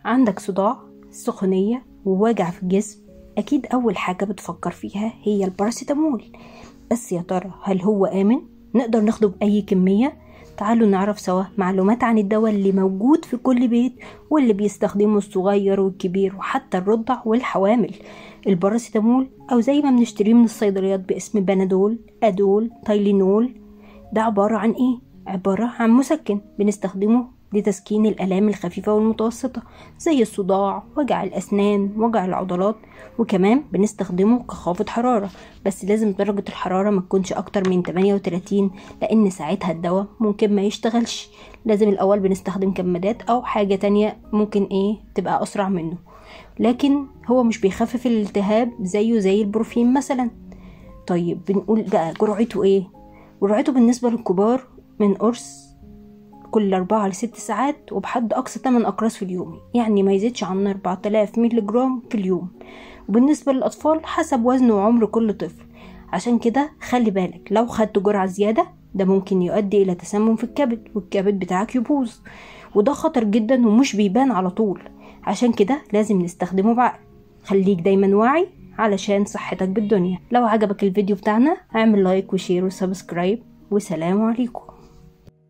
عندك صداع، سخونية، ووجع في الجسم، أكيد أول حاجة بتفكر فيها هي الباراسيتامول. بس يا ترى هل هو آمن؟ نقدر ناخده بأي كمية؟ تعالوا نعرف سوا معلومات عن الدواء اللي موجود في كل بيت واللي بيستخدمه الصغير والكبير وحتى الرضع والحوامل. الباراسيتامول أو زي ما بنشتريه من الصيدليات باسم بنادول، أدول، تايلينول، ده عبارة عن إيه؟ عبارة عن مسكن بنستخدمه لتسكين الآلام الخفيفة والمتوسطة زي الصداع، وجع الأسنان، وجع العضلات، وكمان بنستخدمه كخافض حرارة، بس لازم درجة الحرارة ما تكونش أكتر من 38 لأن ساعتها الدواء ممكن ما يشتغلش. لازم الأول بنستخدم كمادات أو حاجة تانية ممكن تبقى أسرع منه، لكن هو مش بيخفف الالتهاب زيه زي البروفين مثلا. طيب بنقول بقى جرعته ايه؟ جرعته بالنسبة للكبار من قرص كل 4 ل6 ساعات، وبحد أقصى 8 أقراص في اليوم، يعني ما يزيدش عن 4000 ميلي جرام في اليوم. وبالنسبة للأطفال حسب وزن وعمر كل طفل. عشان كده خلي بالك لو خدت جرعة زيادة ده ممكن يؤدي إلى تسمم في الكبد، والكبد بتاعك يبوظ، وده خطر جدا ومش بيبان على طول. عشان كده لازم نستخدمه بعقل. خليك دايما واعي علشان صحتك بالدنيا. لو عجبك الفيديو بتاعنا اعمل لايك وشير وسبسكرايب، وسلام عليكم.